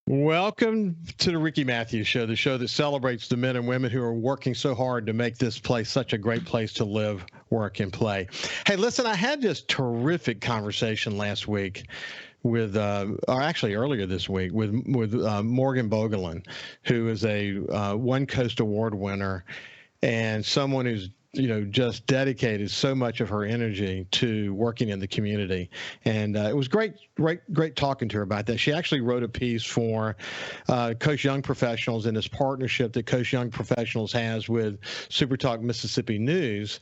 Welcome to the Ricky Matthews Show, the show that celebrates the men and women who are working so hard to make this place such a great place to live, work, and play. Hey, listen, I had this terrific conversation last week with, or actually earlier this week, with Morgan Bogelin, who is a One Coast Award winner and someone who's just dedicated so much of her energy to working in the community. And it was great talking to her about that. She actually wrote a piece for Coast Young Professionals in this partnership that Coast Young Professionals has with SuperTalk Mississippi News.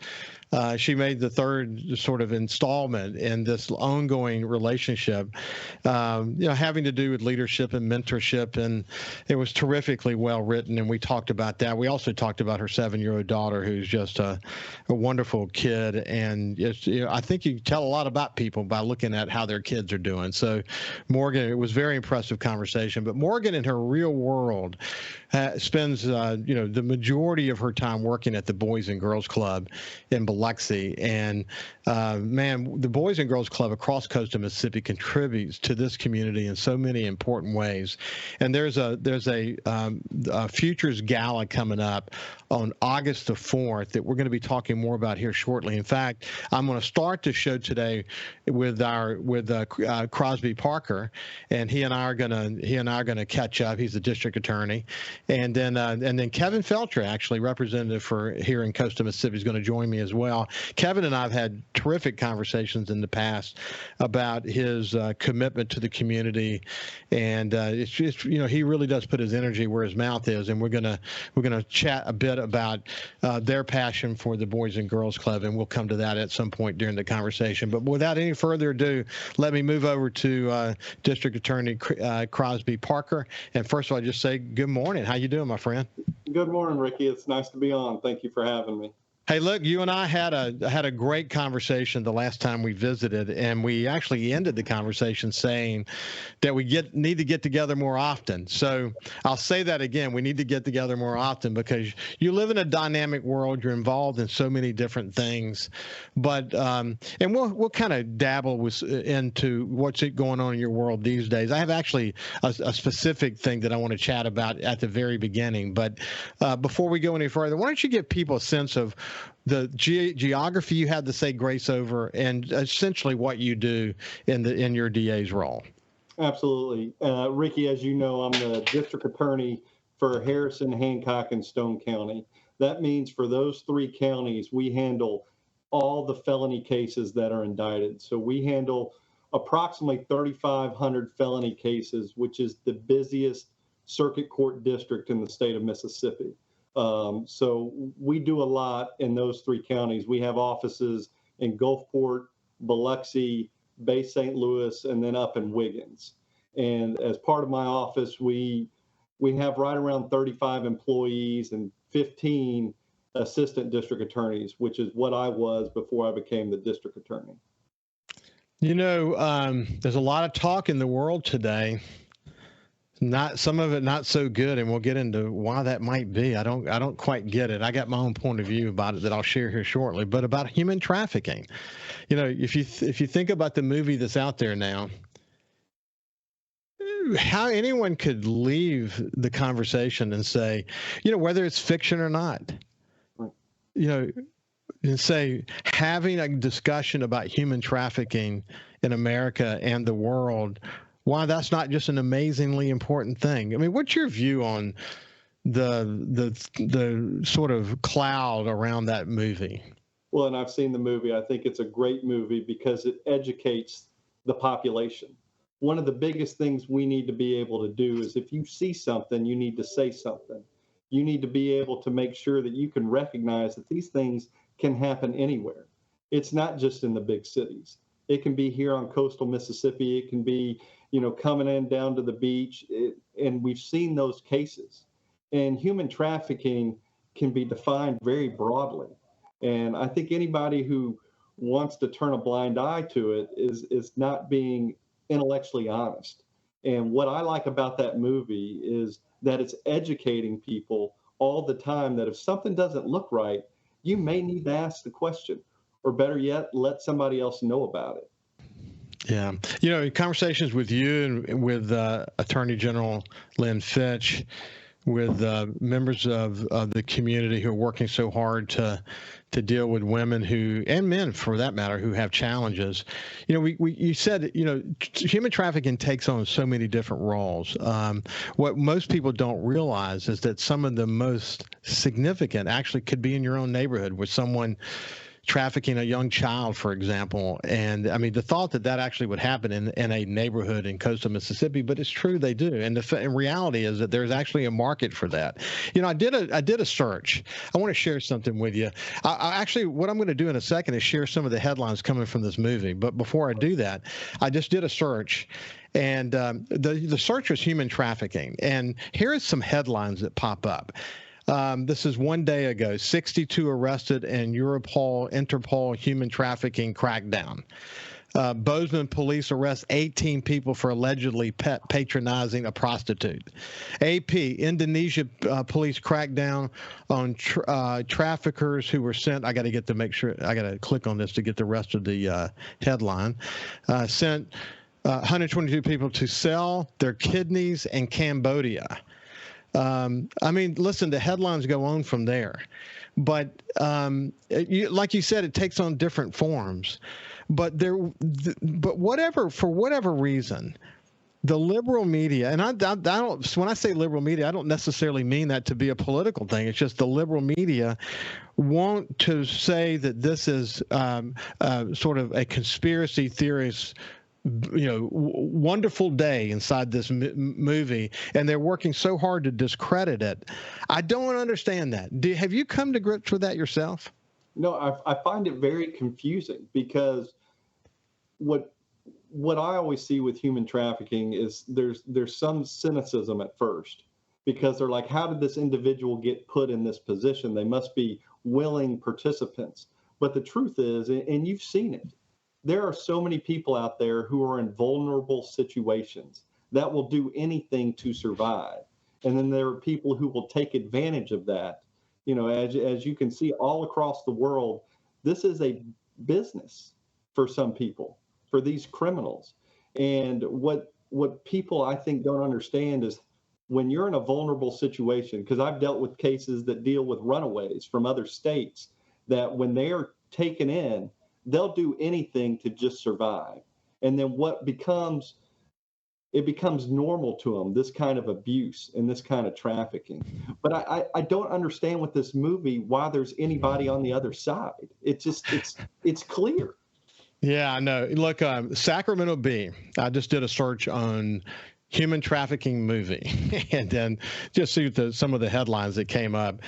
She made the third sort of installment in this ongoing relationship, having to do with leadership and mentorship. And it was terrifically well written. And we talked about that. We also talked about her 7-year-old daughter, who's just a wonderful kid. And I think you can tell a lot about people by looking at how their kids are doing. So Morgan, it was a very impressive conversation. But Morgan, in her real world, spends the majority of her time working at the Boys and Girls Club in Biloxi. And man, the Boys and Girls Club across coastal Mississippi contributes to this community in so many important ways. And there's a Futures Gala coming up on August the 4th that we're going to be talking more about here shortly. In fact, I'm going to start the show today with Crosby Parker, and he and I are going to catch up. He's the district attorney, and then Kevin Felsher, actually representative for here in coastal Mississippi, is going to join me as well. Kevin and I have had terrific conversations in the past about his commitment to the community, and it's just he really does put his energy where his mouth is, and we're gonna chat a bit about their passion for the Boys and Girls Club, and we'll come to that at some point during the conversation. But without any further ado, let me move over to District Attorney Crosby Parker. And first of all, just say good morning. How you doing, my friend? Good morning, Ricky. It's nice to be on. Thank you for having me. Hey, look, you and I had a great conversation the last time we visited, and we actually ended the conversation saying that we need to get together more often. So I'll say that again. We need to get together more often because you live in a dynamic world. You're involved in so many different things, but and we'll kind of dabble into what's going on in your world these days. I have actually a specific thing that I want to chat about at the very beginning, but before we go any further, why don't you give people a sense of the geography you had to say grace over, and essentially what you do in your DA's role. Absolutely. Ricky, as you know, I'm the district attorney for Harrison, Hancock, and Stone County. That means for those three counties, we handle all the felony cases that are indicted. So we handle approximately 3,500 felony cases, which is the busiest circuit court district in the state of Mississippi. So we do a lot in those three counties. We have offices in Gulfport, Biloxi, Bay St. Louis, and then up in Wiggins. And as part of my office, we have right around 35 employees and 15 assistant district attorneys, which is what I was before I became the district attorney. There's a lot of talk in the world today. Not some of it not so good, and we'll get into why that might be. I don't quite get it. I got my own point of view about it that I'll share here shortly. But about human trafficking, if you think about the movie that's out there now, how anyone could leave the conversation and say, whether it's fiction or not, and say having a discussion about human trafficking in America and the world, why that's not just an amazingly important thing. I mean, what's your view on the sort of cloud around that movie? Well, and I've seen the movie. I think it's a great movie because it educates the population. One of the biggest things we need to be able to do is if you see something, you need to say something. You need to be able to make sure that you can recognize that these things can happen anywhere. It's not just in the big cities. It can be here on coastal Mississippi. It can be coming in down to the beach, and we've seen those cases. And human trafficking can be defined very broadly. And I think anybody who wants to turn a blind eye to it is not being intellectually honest. And what I like about that movie is that it's educating people all the time that if something doesn't look right, you may need to ask the question, or better yet, let somebody else know about it. Yeah. You know, in conversations with you and with Attorney General Lynn Fitch, with members of the community who are working so hard to deal with women who, and men for that matter, who have challenges. You know, you said, you know, human trafficking takes on so many different roles. What most people don't realize is that some of the most significant actually could be in your own neighborhood with someone trafficking a young child, for example. And I mean, the thought that actually would happen in a neighborhood in coastal Mississippi, but it's true, they do. And the reality is that there's actually a market for that. You know, I did a search. I want to share something with you. I actually, what I'm going to do in a second is share some of the headlines coming from this movie. But before I do that, I just did a search. And the search was human trafficking. And here are some headlines that pop up. This is one day ago, 62 arrested in Interpol human trafficking crackdown. Bozeman police arrest 18 people for allegedly patronizing a prostitute. AP, Indonesia police crackdown on traffickers who were sent. I got to click on this to get the rest of the headline. Sent 122 people to sell their kidneys in Cambodia. I mean, listen, the headlines go on from there, but like you said, it takes on different forms. But for whatever reason, the liberal media, and I don't. When I say liberal media, I don't necessarily mean that to be a political thing. It's just the liberal media want to say that this is sort of a conspiracy theorist, you know, wonderful day inside this movie, and they're working so hard to discredit it. I don't understand that. Have you come to grips with that yourself? No, I find it very confusing, because what I always see with human trafficking is there's some cynicism at first, because they're like, how did this individual get put in this position? They must be willing participants. But the truth is, and you've seen it, there are so many people out there who are in vulnerable situations that will do anything to survive. And then there are people who will take advantage of that. You know, as you can see all across the world, this is a business for some people, for these criminals. And what people, I think, don't understand is when you're in a vulnerable situation, because I've dealt with cases that deal with runaways from other states, that when they are taken in, they'll do anything to just survive. And then it becomes normal to them, this kind of abuse and this kind of trafficking. But I don't understand with this movie why there's anybody on the other side. It's clear. Yeah, I know. Look, Sacramento Bee, I just did a search on human trafficking movie, and then just see some of the headlines that came up.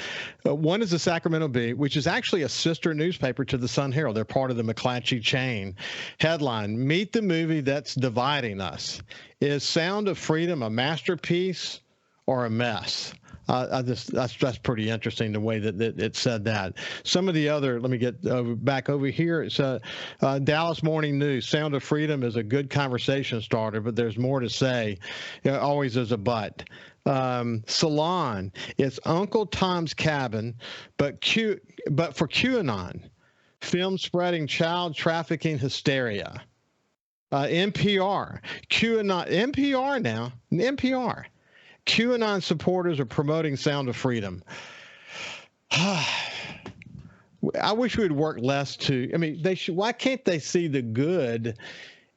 One is the Sacramento Bee, which is actually a sister newspaper to the Sun Herald. They're part of the McClatchy chain. Headline: Meet the movie that's dividing us. Is Sound of Freedom a masterpiece or a mess? That's pretty interesting, the way that it said that. Some of the other, let me get back over here. It's Dallas Morning News. Sound of Freedom is a good conversation starter, but there's more to say. You know, always is a but. Salon. It's Uncle Tom's Cabin, but for QAnon. Film spreading child trafficking hysteria. NPR. NPR now. NPR. QAnon supporters are promoting Sound of Freedom. I wish we'd work less to. I mean, why can't they see the good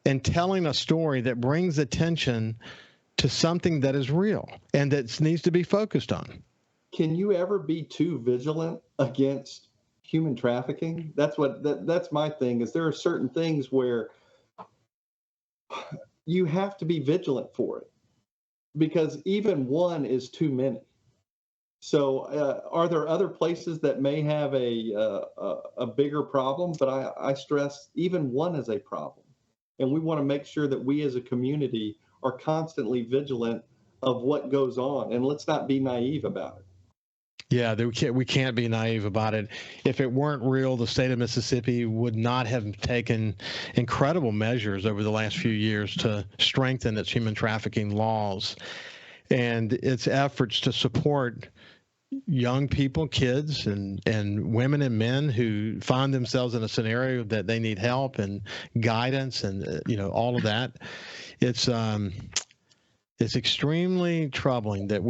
in telling a story that brings attention to something that is real and that needs to be focused on? Can you ever be too vigilant against human trafficking? That's my thing. Is there are certain things where you have to be vigilant for it, because even one is too many. So are there other places that may have a bigger problem? But I stress even one is a problem. And we want to make sure that we as a community are constantly vigilant of what goes on. And let's not be naive about it. Yeah, we can't be naive about it. If it weren't real, the state of Mississippi would not have taken incredible measures over the last few years to strengthen its human trafficking laws and its efforts to support young people, kids, and women and men who find themselves in a scenario that they need help and guidance and all of that. It's extremely troubling that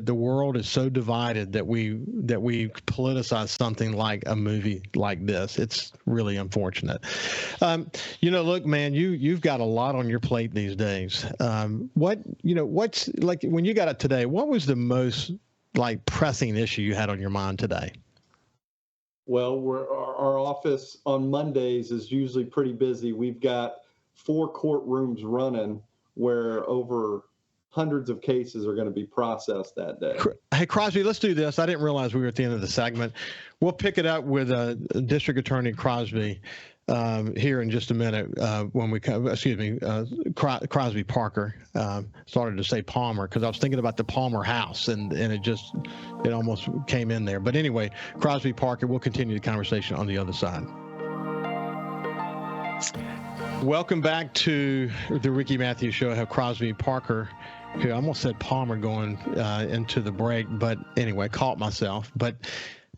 the world is so divided that we politicize something like a movie like this. It's really unfortunate. Look, man, you've got a lot on your plate these days. What's like when you got it today? What was the most like pressing issue you had on your mind today? Well, our office on Mondays is usually pretty busy. We've got 4 courtrooms running where over hundreds of cases are going to be processed that day. Hey, Crosby, let's do this. I didn't realize we were at the end of the segment. We'll pick it up with District Attorney Crosby here in just a minute when we come. Excuse me, Crosby Parker. Started to say Palmer because I was thinking about the Palmer House, and it almost came in there. But anyway, Crosby Parker. We'll continue the conversation on the other side. Welcome back to the Ricky Matthews Show. I have Crosby Parker here. I almost said Palmer going into the break, but anyway, caught myself. But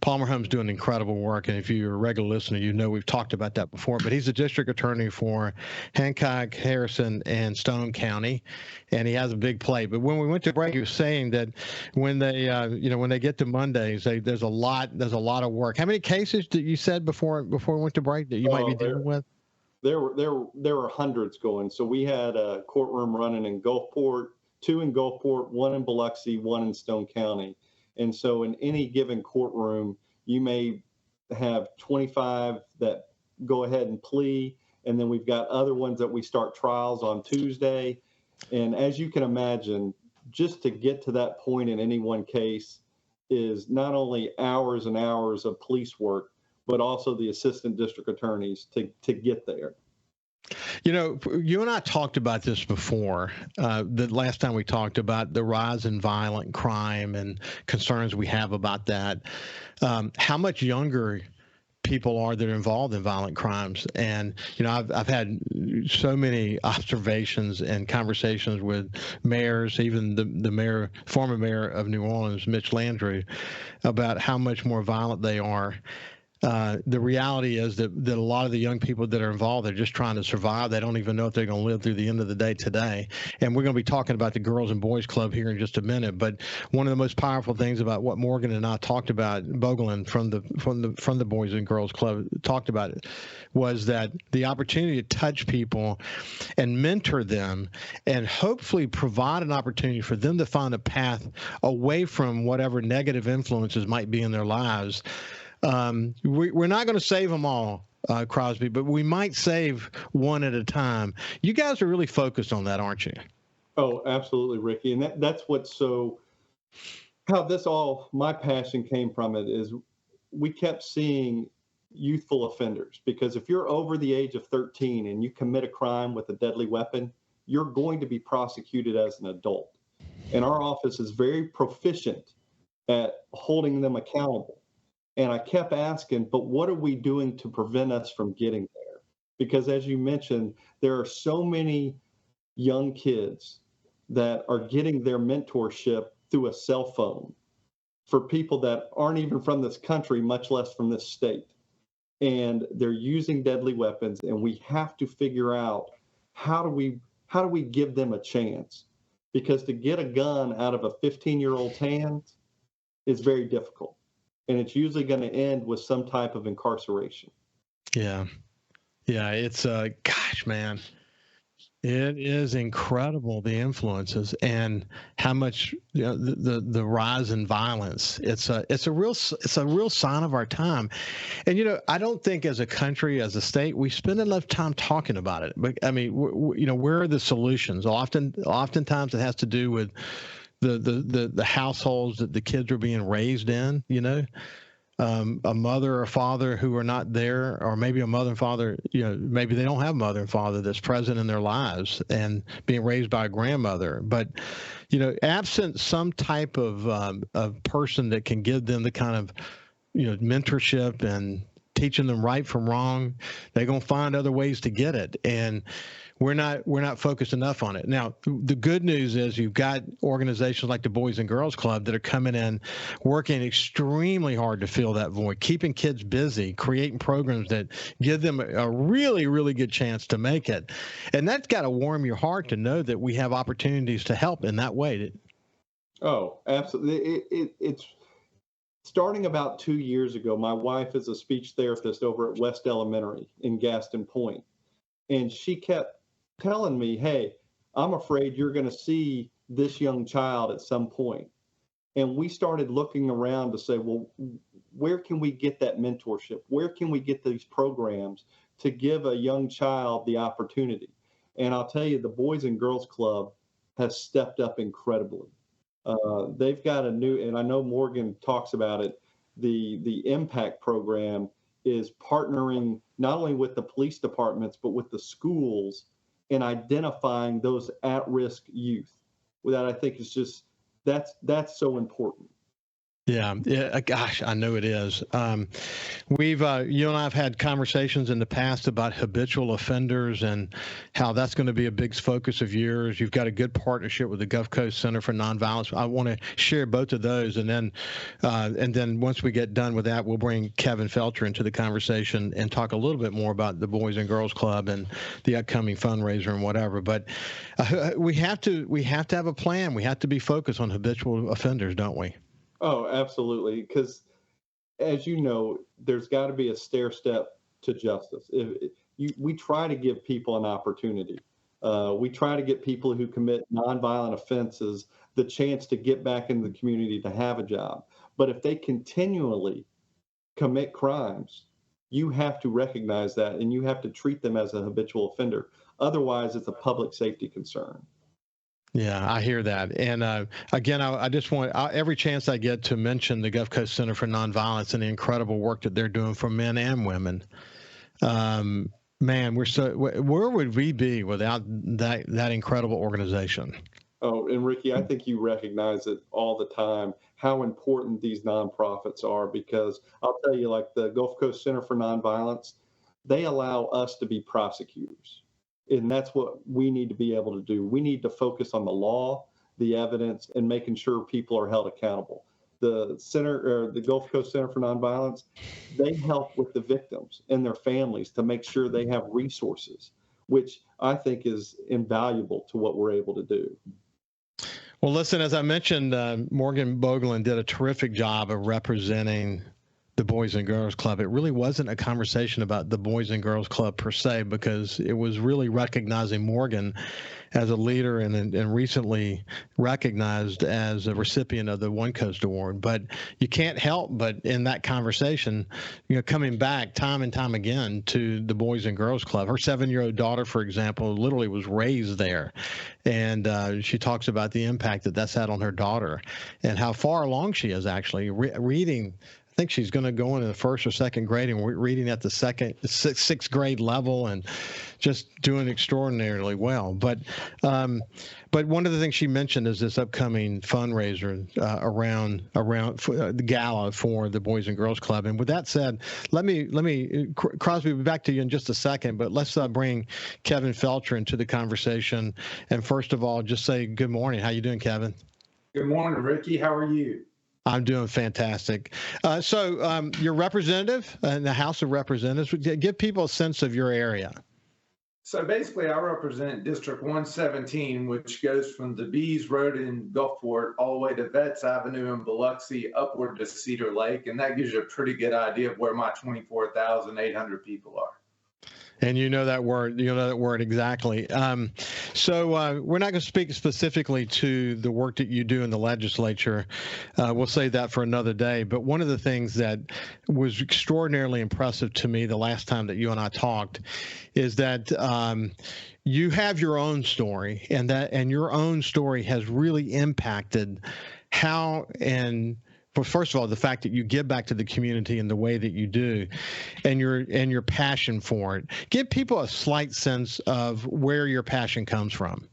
Palmer Home's doing incredible work, and if you're a regular listener, you know we've talked about that before. But he's the district attorney for Hancock, Harrison, and Stone County, and he has a big plate. But when we went to break, he was saying that when they, when they get to Mondays, there's a lot of work. How many cases did you said before we went to break that you might be dealing with? There were hundreds going. So we had a courtroom running in Gulfport, 2 in Gulfport, 1 in Biloxi, 1 in Stone County. And so in any given courtroom, you may have 25 that go ahead and plea. And then we've got other ones that we start trials on Tuesday. And as you can imagine, just to get to that point in any one case is not only hours and hours of police work, but also the assistant district attorneys to get there. You and I talked about this before. The last time we talked about the rise in violent crime and concerns we have about that. How much younger people are that are involved in violent crimes. And, I've had so many observations and conversations with mayors, even the former mayor of New Orleans, Mitch Landrieu, about how much more violent they are. The reality is that a lot of the young people that are involved, they're just trying to survive. They don't even know if they're going to live through the end of the day today. And we're going to be talking about the Girls and Boys Club here in just a minute. But one of the most powerful things about what Morgan and I talked about, Bogelin from the Boys and Girls Club talked about it, was that the opportunity to touch people and mentor them and hopefully provide an opportunity for them to find a path away from whatever negative influences might be in their lives. We're not going to save them all, Crosby, but we might save one at a time. You guys are really focused on that, aren't you? Oh, absolutely, Ricky. And that's my passion came from it is we kept seeing youthful offenders, because if you're over the age of 13 and you commit a crime with a deadly weapon, you're going to be prosecuted as an adult. And our office is very proficient at holding them accountable. And I kept asking, but what are we doing to prevent us from getting there? Because as you mentioned, there are so many young kids that are getting their mentorship through a cell phone for people that aren't even from this country, much less from this state. And they're using deadly weapons, and we have to figure out how do we give them a chance? Because to get a gun out of a 15-year-old's hands is very difficult. And it's usually going to end with some type of incarceration. Yeah. It's gosh, man, it is incredible, the influences and how much the rise in violence. It's a real sign of our time. And I don't think as a country, as a state, we spend enough time talking about it. But I mean, where are the solutions? Oftentimes it has to do with the households that the kids are being raised in, a mother or father who are not there, or maybe a mother and father, maybe they don't have a mother and father that's present in their lives and being raised by a grandmother. But, absent some type of person that can give them the kind of, mentorship and teaching them right from wrong, they're going to find other ways to get it. And we're not focused enough on it. Now, the good news is you've got organizations like the Boys and Girls Club that are coming in, working extremely hard to fill that void, keeping kids busy, creating programs that give them a really, really good chance to make it. And that's got to warm your heart to know that we have opportunities to help in that way. Oh, absolutely. It's starting about 2 years ago. My wife is a speech therapist over at West Elementary in Gaston Point. And she kept telling me, hey, I'm afraid you're going to see this young child at some point. And we started looking around to say, well, where can we get that mentorship? Where can we get these programs to give a young child the opportunity? And I'll tell you, the Boys and Girls Club has stepped up incredibly. They've got a new, and I know Morgan talks about it, the Impact program is partnering not only with the police departments, but with the schools in identifying those at-risk youth. That I think is just, that's so important. Yeah, gosh, I know it is. We've, you and I have had conversations in the past about habitual offenders and how that's going to be a big focus of yours. You've got a good partnership with the Gulf Coast Center for Nonviolence. I want to share both of those, and then once we get done with that, we'll bring Kevin Felsher into the conversation and talk a little bit more about the Boys and Girls Club and the upcoming fundraiser and whatever. But we have to have a plan. We have to be focused on habitual offenders, don't we? Oh, absolutely. Because as you know, there's got to be a stair step to justice. We try to give people an opportunity. We try to get people who commit nonviolent offenses the chance to get back in the community to have a job. But if they continually commit crimes, you have to recognize that and you have to treat them as a habitual offender. Otherwise, it's a public safety concern. Yeah, I hear that. And again, I just want every chance I get to mention the Gulf Coast Center for Nonviolence and the incredible work that they're doing for men and women. Man, where would we be without that incredible organization? Oh, and Ricky, I think you recognize it all the time, how important these nonprofits are, because I'll tell you, like the Gulf Coast Center for Nonviolence, they allow us to be prosecutors. And that's what we need to be able to do. We need to focus on the law, the evidence, and making sure people are held accountable. The Gulf Coast Center for Nonviolence, they help with the victims and their families to make sure they have resources, which I think is invaluable to what we're able to do. Well, listen, as I mentioned, Morgan Boglin did a terrific job of representing the Boys and Girls Club. It really wasn't a conversation about the Boys and Girls Club per se, because it was really recognizing Morgan as a leader and recently recognized as a recipient of the One Coast Award. But you can't help but in that conversation, coming back time and time again to the Boys and Girls Club. Her 7-year-old daughter, for example, literally was raised there. And she talks about the impact that that's had on her daughter and how far along she is actually reading. I think she's going to go into the first or second grade and reading at the sixth grade level and just doing extraordinarily well. But one of the things she mentioned is this upcoming fundraiser around the gala for the Boys and Girls Club. And with that said, let me Crosby, be back to you in just a second, but let's bring Kevin Felsher into the conversation. And first of all, just say good morning. How you doing, Kevin? Good morning, Ricky. How are you? I'm doing fantastic. So you're representative in the House of Representatives. Give people a sense of your area. So basically, I represent District 117, which goes from the Bees Road in Gulfport all the way to Vets Avenue in Biloxi, upward to Cedar Lake. And that gives you a pretty good idea of where my 24,800 people are. And you know that word exactly. So we're not going to speak specifically to the work that you do in the legislature. We'll save that for another day. But one of the things that was extraordinarily impressive to me the last time that you and I talked is that you have your own story, and your own story has really impacted how and. But first of all, the fact that you give back to the community in the way that you do, and your passion for it. Give people a slight sense of where your passion comes from.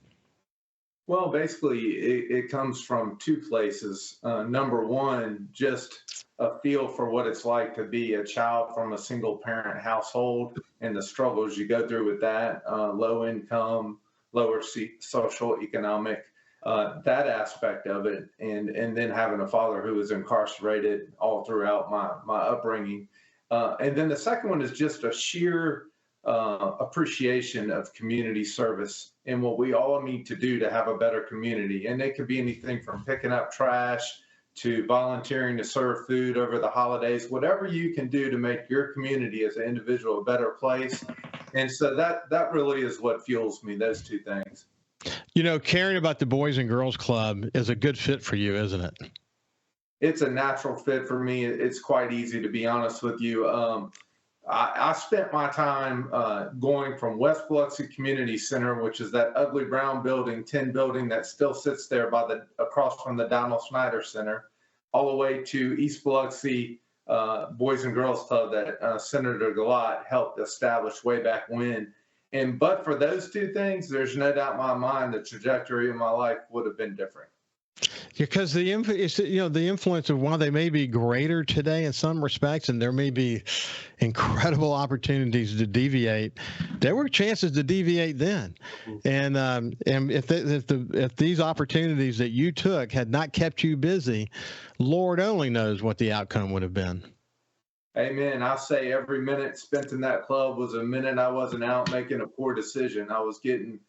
Well, basically, it comes from two places. Number one, just a feel for what it's like to be a child from a single parent household and the struggles you go through with that, low income, lower social economic, that aspect of it, and then having a father who was incarcerated all throughout my upbringing. And then the second one is just a sheer appreciation of community service and what we all need to do to have a better community. And it could be anything from picking up trash to volunteering to serve food over the holidays, whatever you can do to make your community as an individual a better place. And so that really is what fuels me, those two things. You know, caring about the Boys and Girls Club is a good fit for you, isn't it? It's a natural fit for me. It's quite easy, to be honest with you. I spent my time going from West Biloxi Community Center, which is that ugly brown building, tin building that still sits there across from the Donald Snyder Center, all the way to East Biloxi Boys and Girls Club that Senator Galat helped establish way back when. But for those two things, there's no doubt in my mind the trajectory of my life would have been different. Because the influence of, while they may be greater today in some respects, and there may be incredible opportunities to deviate, there were chances to deviate then. And if these opportunities that you took had not kept you busy, Lord only knows what the outcome would have been. Amen. I say every minute spent in that club was a minute I wasn't out making a poor decision. I was getting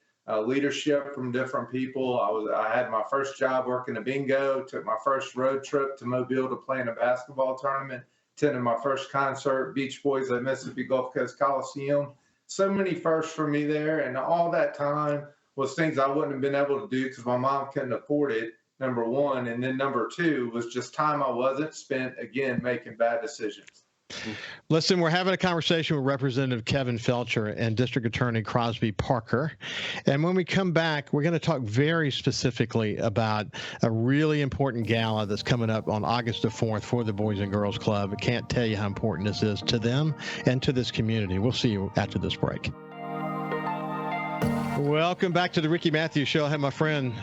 leadership from different people. I had my first job working a bingo, took my first road trip to Mobile to play in a basketball tournament, attended my first concert, Beach Boys at Mississippi Gulf Coast Coliseum. So many firsts for me there. And all that time was things I wouldn't have been able to do because my mom couldn't afford it, number one. And then number two was just time I wasn't spent, again, making bad decisions. Listen, we're having a conversation with Representative Kevin Felsher and District Attorney Crosby Parker. And when we come back, we're going to talk very specifically about a really important gala that's coming up on August the 4th for the Boys and Girls Club. I can't tell you how important this is to them and to this community. We'll see you after this break. Welcome back to the Ricky Matthews Show. I have my friend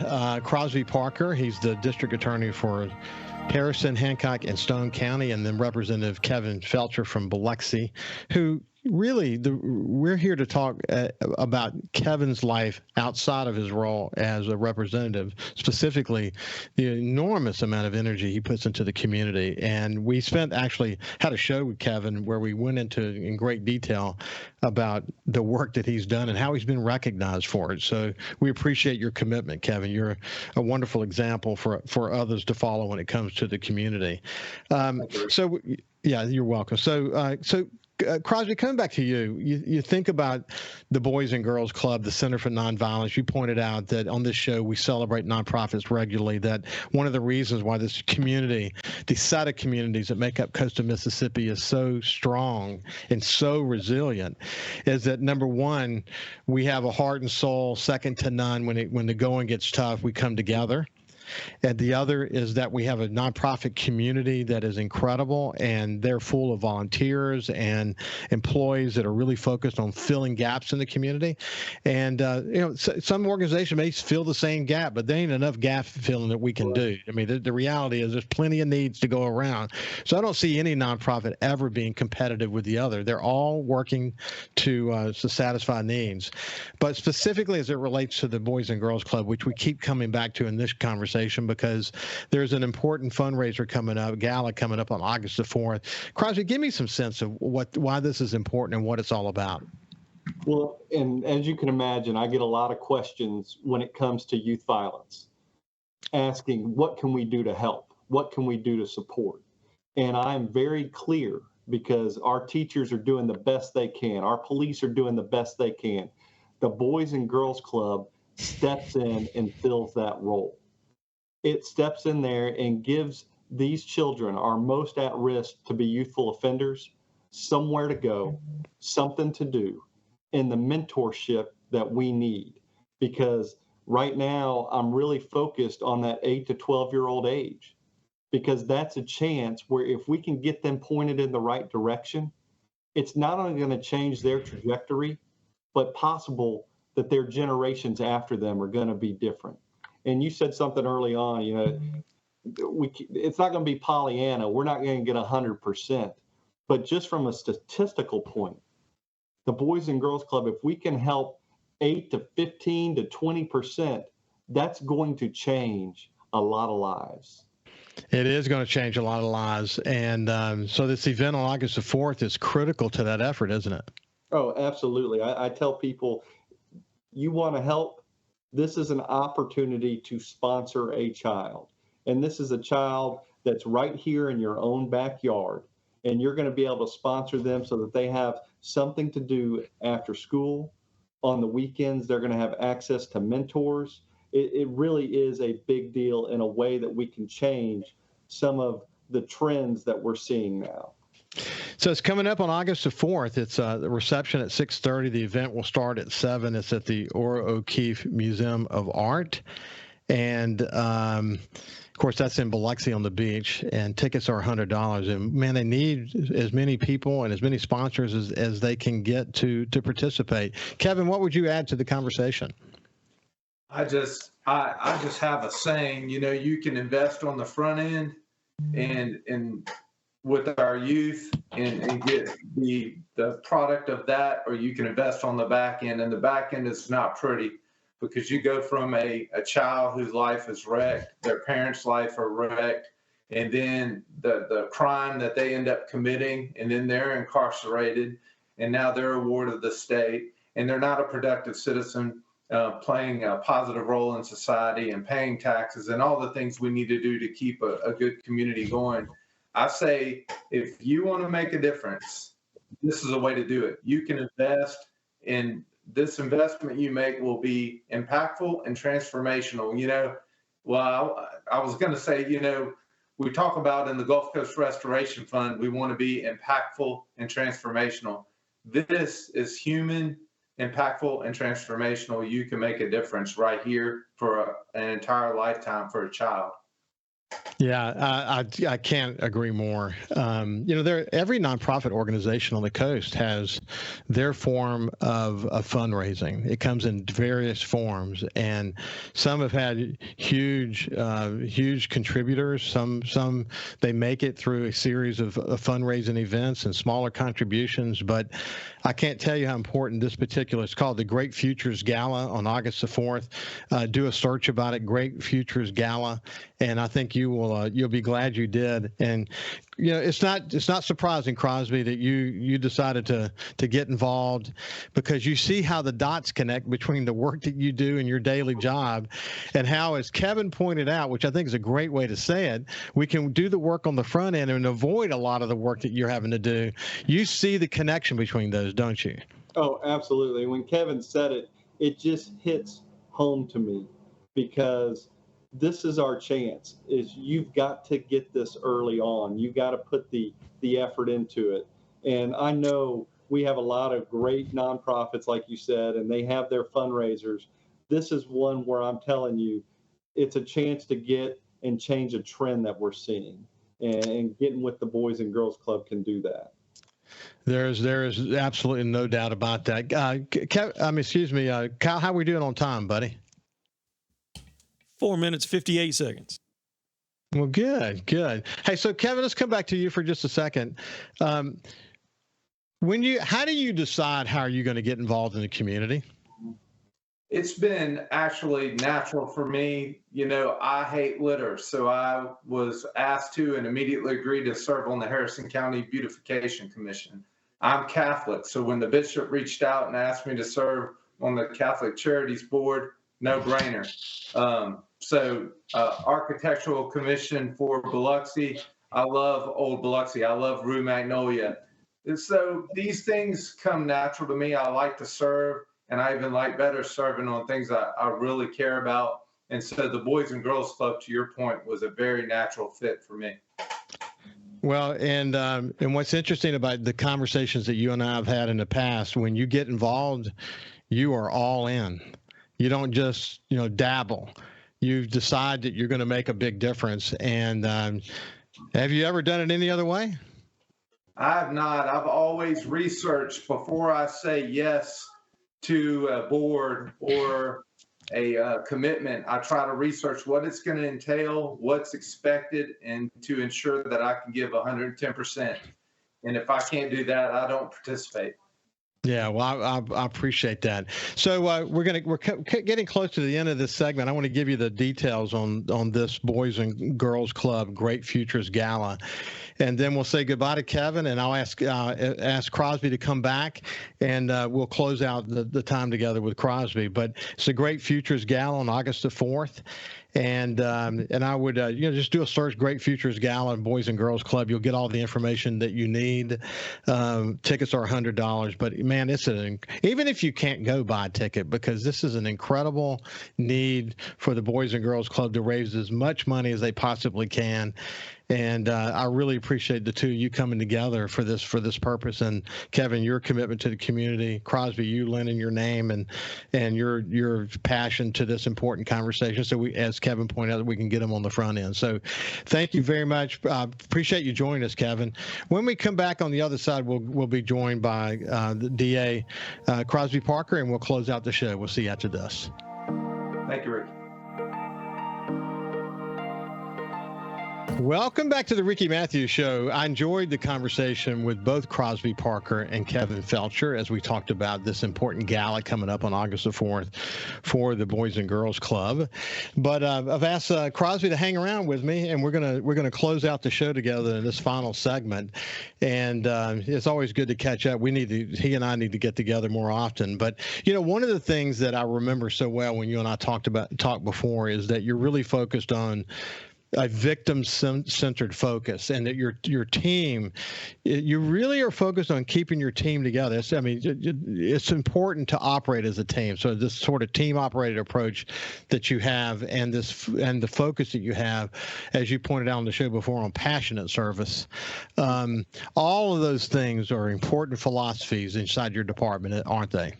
Crosby Parker. He's the District Attorney for Harrison, Hancock, and Stone County, and then Representative Kevin Felsher from Biloxi, who really, we're here to talk about Kevin's life outside of his role as a representative, specifically the enormous amount of energy he puts into the community. And we actually had a show with Kevin where we went in great detail about the work that he's done and how he's been recognized for it. So we appreciate your commitment, Kevin. You're a wonderful example for others to follow when it comes to the community. So yeah, you're welcome. So Crosby, coming back to you think about the Boys and Girls Club, the Center for Nonviolence. You pointed out that on this show we celebrate nonprofits regularly, that one of the reasons why this community, the set of communities that make up coastal Mississippi, is so strong and so resilient is that, number one, we have a heart and soul second to none. When the going gets tough, we come together. And the other is that we have a nonprofit community that is incredible, and they're full of volunteers and employees that are really focused on filling gaps in the community. And, some organizations may fill the same gap, but there ain't enough gap filling that we can do. I mean, the reality is there's plenty of needs to go around. So I don't see any nonprofit ever being competitive with the other. They're all working to satisfy needs. But specifically as it relates to the Boys and Girls Club, which we keep coming back to in this conversation, because there's an important fundraiser coming up, gala coming up on August the 4th. Crosby, give me some sense of why this is important and what it's all about. Well, and as you can imagine, I get a lot of questions when it comes to youth violence, asking what can we do to help? What can we do to support? And I'm very clear, because our teachers are doing the best they can. Our police are doing the best they can. The Boys and Girls Club steps in and fills that role. It steps in there and gives these children, our most at risk to be youthful offenders, somewhere to go, something to do, and the mentorship that we need. Because right now, I'm really focused on that 8 to 12-year-old age, because that's a chance where if we can get them pointed in the right direction, it's not only going to change their trajectory, but possible that their generations after them are going to be different. And you said something early on, it's not going to be Pollyanna. We're not going to get 100%. But just from a statistical point, the Boys and Girls Club, if we can help 8 to 15 to 20%, that's going to change a lot of lives. It is going to change a lot of lives. And so this event on August the 4th is critical to that effort, isn't it? Oh, absolutely. I tell people, you want to help, this is an opportunity to sponsor a child. And this is a child that's right here in your own backyard. And you're going to be able to sponsor them so that they have something to do after school. On the weekends, they're going to have access to mentors. It really is a big deal in a way that we can change some of the trends that we're seeing now. So it's coming up on August the 4th. It's the reception at 6:30. The event will start at 7. It's at the Ora O'Keeffe Museum of Art. And, of course, that's in Biloxi on the beach. And tickets are $100. And, man, they need as many people and as many sponsors as they can get to participate. Kevin, what would you add to the conversation? I just have a saying, you can invest on the front end and with our youth and get the product of that, or you can invest on the back end. And the back end is not pretty because you go from a child whose life is wrecked, their parents' life are wrecked, and then the crime that they end up committing, and then they're incarcerated, and now they're a ward of the state, and they're not a productive citizen. Playing a positive role in society and paying taxes and all the things we need to do to keep a good community going. I say, if you want to make a difference, this is a way to do it. You can invest, and this investment you make will be impactful and transformational. Well, I was going to say, we talk about in the Gulf Coast Restoration Fund, we want to be impactful and transformational. This is human, impactful, and transformational. You can make a difference right here for an entire lifetime for a child. Yeah, I can't agree more. Every nonprofit organization on the coast has their form of fundraising. It comes in various forms, and some have had huge contributors. Some they make it through a series of fundraising events and smaller contributions. But I can't tell you how important this particular. It's called the Great Futures Gala on August the 4th. Do a search about it, Great Futures Gala, and I think you'll be glad you did. And it's not surprising, Crosby, that you decided to get involved, because you see how the dots connect between the work that you do in your daily job and how, as Kevin pointed out, which I think is a great way to say it, we can do the work on the front end and avoid a lot of the work that you're having to do. You see the connection between those, don't you? Oh, absolutely. When Kevin said it, it just hits home to me, because this is our chance. Is you've got to get this early on. You got to put the effort into it. And I know we have a lot of great nonprofits, like you said, and they have their fundraisers. This is one where I'm telling you, it's a chance to get and change a trend that we're seeing. And getting with the Boys and Girls Club can do that. There is absolutely no doubt about that. Kyle, how are we doing on time, buddy? 4 minutes, 58 seconds. Well, good. Hey, so Kevin, let's come back to you for just a second. How do you decide how are you going to get involved in the community? It's been actually natural for me. I hate litter, so I was asked to and immediately agreed to serve on the Harrison County Beautification Commission. I'm Catholic, so when the bishop reached out and asked me to serve on the Catholic Charities Board, no brainer. Architectural Commission for Biloxi. I love Old Biloxi. I love Rue Magnolia. And so these things come natural to me. I like to serve, and I even like better serving on things I really care about. And so the Boys and Girls Club, to your point, was a very natural fit for me. Well, and what's interesting about the conversations that you and I have had in the past, when you get involved, you are all in. You don't just, dabble. You decide that you're going to make a big difference. And have you ever done it any other way? I have not. I've always researched before I say yes to a board or a commitment, I try to research what it's going to entail, what's expected, and to ensure that I can give 110%. And if I can't do that, I don't participate. Yeah, well, I appreciate that. So we're getting close to the end of this segment. I want to give you the details on this Boys and Girls Club Great Futures Gala, and then we'll say goodbye to Kevin, and I'll ask Crosby to come back, and we'll close out the time together with Crosby. But it's a Great Futures Gala on August the 4th. And I would just do a search Great Futures Gala and Boys and Girls Club. You'll get all the information that you need. Tickets are $100, but man, even if you can't go buy a ticket, because this is an incredible need for the Boys and Girls Club to raise as much money as they possibly can. And I really appreciate the two of you coming together for this purpose. And Kevin, your commitment to the community, Crosby, you lending your name and your passion to this important conversation. So we, as Kevin pointed out, we can get them on the front end. So thank you very much. Appreciate you joining us, Kevin. When we come back on the other side, we'll be joined by the DA, Crosby Parker, and we'll close out the show. We'll see you after this. Thank you, Rick. Welcome back to the Ricky Matthews Show. I enjoyed the conversation with both Crosby Parker and Kevin Felsher as we talked about this important gala coming up on August the 4th for the Boys and Girls Club. But I've asked Crosby to hang around with me, and we're gonna close out the show together in this final segment. And it's always good to catch up. He and I need to get together more often. But one of the things that I remember so well when you and I talked before is that you're really focused on a victim-centered focus, and that your team, you really are focused on keeping your team together. It's important to operate as a team. So this sort of team-operated approach that you have, and the focus that you have, as you pointed out on the show before, on passionate service, all of those things are important philosophies inside your department, aren't they?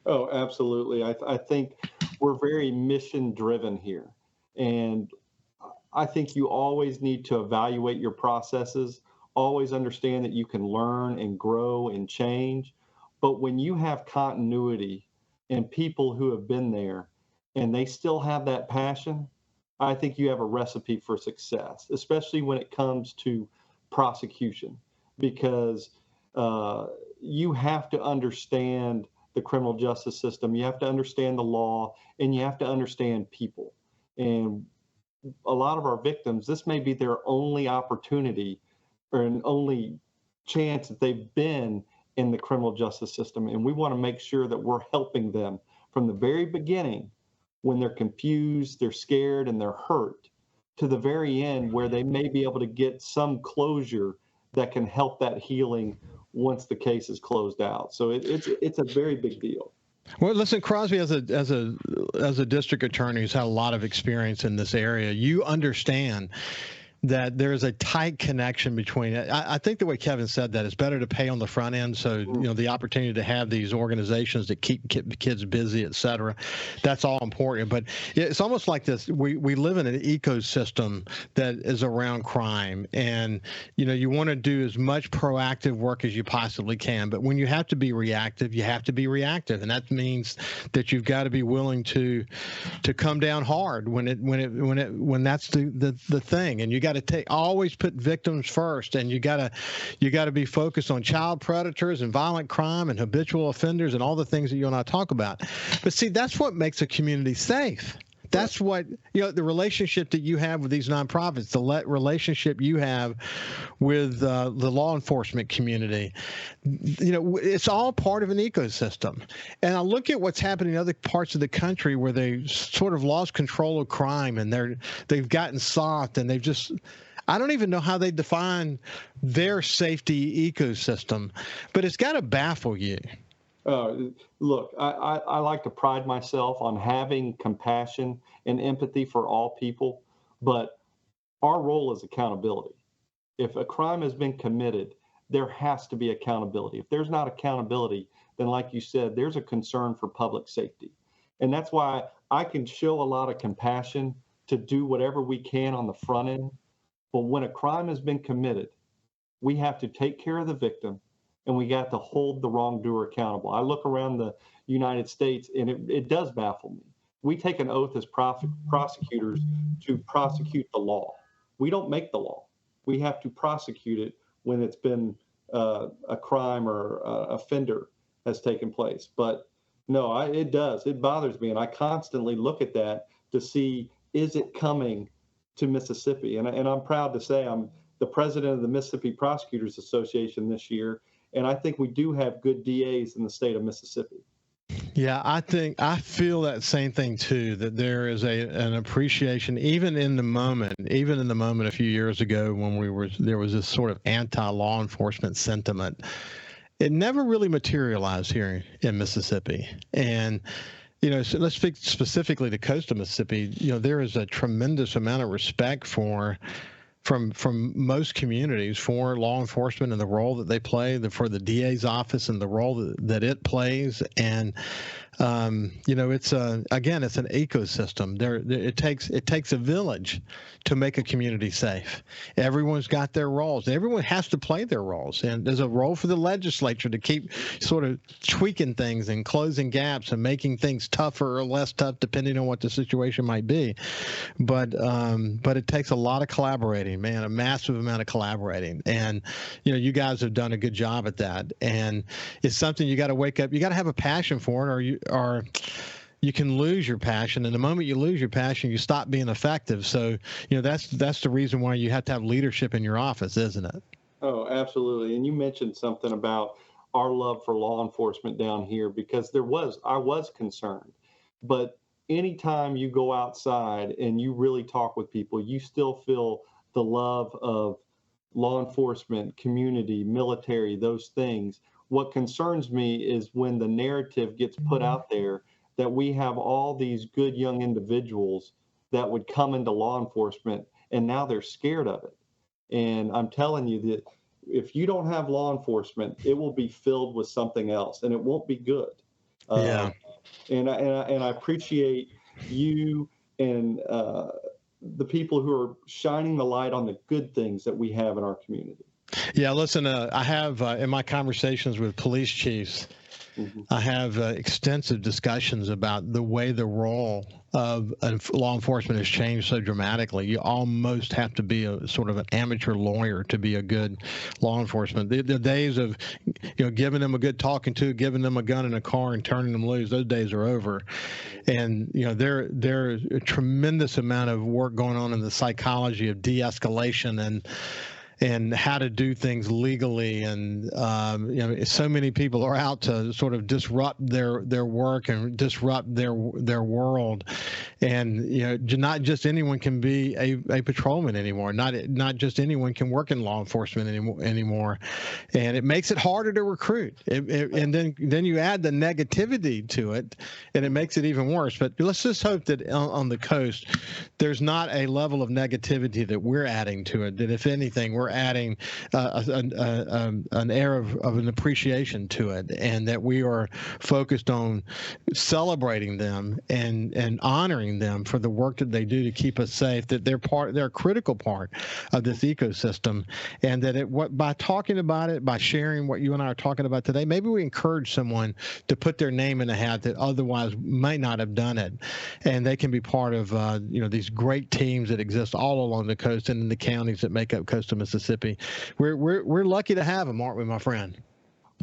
Oh, absolutely. I think we're very mission-driven here, and I think you always need to evaluate your processes, always understand that you can learn and grow and change. But when you have continuity and people who have been there and they still have that passion, I think you have a recipe for success, especially when it comes to prosecution, because you have to understand the criminal justice system, you have to understand the law, and you have to understand people. And a lot of our victims, this may be their only opportunity or an only chance that they've been in the criminal justice system. And we want to make sure that we're helping them from the very beginning, when they're confused, they're scared, and they're hurt, to the very end where they may be able to get some closure that can help that healing once the case is closed out. So it's a very big deal. Well, listen, Crosby, as a district attorney who's had a lot of experience in this area, you understand that there is a tight connection between it. I think the way Kevin said that, it's better to pay on the front end. So, the opportunity to have these organizations that keep kids busy, et cetera, that's all important. But it's almost like this. We live in an ecosystem that is around crime, and, you want to do as much proactive work as you possibly can. But when you have to be reactive, you have to be reactive. And that means that you've got to be willing to come down hard when that's the thing. And you got to always put victims first, and you got to be focused on child predators and violent crime and habitual offenders and all the things that you and I talk about. But see, that's what makes a community safe. That's what, the relationship that you have with these nonprofits, the relationship you have with the law enforcement community, it's all part of an ecosystem. And I look at what's happening in other parts of the country where they sort of lost control of crime, and they've gotten soft, and I don't even know how they define their safety ecosystem, but it's got to baffle you. Look, I like to pride myself on having compassion and empathy for all people, but our role is accountability. If a crime has been committed, there has to be accountability. If there's not accountability, then like you said, there's a concern for public safety. And that's why I can show a lot of compassion to do whatever we can on the front end. But when a crime has been committed, we have to take care of the victim, and we got to hold the wrongdoer accountable. I look around the United States, and it does baffle me we take an oath as prosecutors to prosecute the law. We don't make the law. We have to prosecute it when it's been a crime or offender has taken place. But no, it does. It bothers me. And I constantly look at that to see, is it coming to Mississippi? And I'm proud to say I'm the president of the Mississippi Prosecutors Association this year. And I think we do have good DAs in the state of Mississippi. Yeah, I feel that same thing too, that there is an appreciation, even in the moment a few years ago when there was this sort of anti-law enforcement sentiment. It never really materialized here in Mississippi. And, so let's speak specifically to coastal Mississippi. There is a tremendous amount of respect from most communities for law enforcement and the role that they play, for the DA's office and the role that it plays. And it's an ecosystem. It takes a village to make a community safe. Everyone's got their roles. Everyone has to play their roles, and there's a role for the legislature to keep sort of tweaking things and closing gaps and making things tougher or less tough depending on what the situation might be. But it takes a lot of collaborating, man, a massive amount of collaborating. And you guys have done a good job at that. And it's something you got to wake up. You got to have a passion for it, or you can lose your passion. And the moment you lose your passion, you stop being effective. So, that's the reason why you have to have leadership in your office, isn't it? Oh, absolutely. And you mentioned something about our love for law enforcement down here, because I was concerned. But anytime you go outside and you really talk with people, you still feel the love of law enforcement, community, military, those things. What concerns me is when the narrative gets put out there that we have all these good young individuals that would come into law enforcement and now they're scared of it. And I'm telling you that if you don't have law enforcement, it will be filled with something else and it won't be good. Yeah. And I appreciate you and the people who are shining the light on the good things that we have in our community. Yeah, listen, I have in my conversations with police chiefs, I have extensive discussions about the way the role of law enforcement has changed so dramatically. You almost have to be a sort of an amateur lawyer to be a good law enforcement. The days of, giving them a good talking to, giving them a gun in a car and turning them loose, those days are over. And, there's a tremendous amount of work going on in the psychology of de-escalation and how to do things legally. And, so many people are out to sort of disrupt their work and disrupt their world. And, not just anyone can be a patrolman anymore. Not just anyone can work in law enforcement anymore. And it makes it harder to recruit. And then you add the negativity to it and it makes it even worse. But let's just hope that on the coast, there's not a level of negativity that we're adding to it, that if anything, we're adding an air of an appreciation to it, and that we are focused on celebrating them and honoring them for the work that they do to keep us safe, that they're a critical part of this ecosystem, and that by talking about it, by sharing what you and I are talking about today, maybe we encourage someone to put their name in a hat that otherwise might not have done it, and they can be part of these great teams that exist all along the coast and in the counties that make up coastal Mississippi. We're lucky to have them, aren't we, my friend?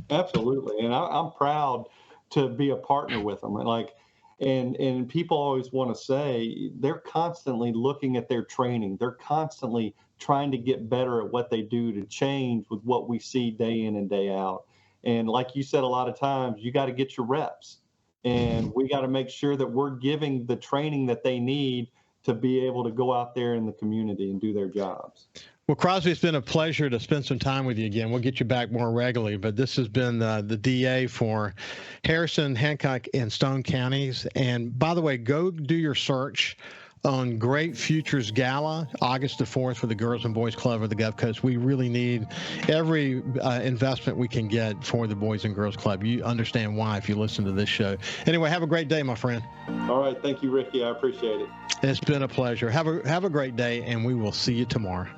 Absolutely, and I'm proud to be a partner with them. And people always want to say they're constantly looking at their training. They're constantly trying to get better at what they do to change with what we see day in and day out. And like you said, a lot of times you got to get your reps, and we got to make sure that we're giving the training that they need to be able to go out there in the community and do their jobs. Well, Crosby, it's been a pleasure to spend some time with you again. We'll get you back more regularly, but this has been the DA for Harrison, Hancock, and Stone counties. And by the way, go do your search on Great Futures Gala, August the 4th for the Girls and Boys Club of the Gulf Coast. We really need every investment we can get for the Boys and Girls Club. You understand why if you listen to this show. Anyway, have a great day, my friend. All right. Thank you, Ricky. I appreciate it. It's been a pleasure. Have a great day, and we will see you tomorrow.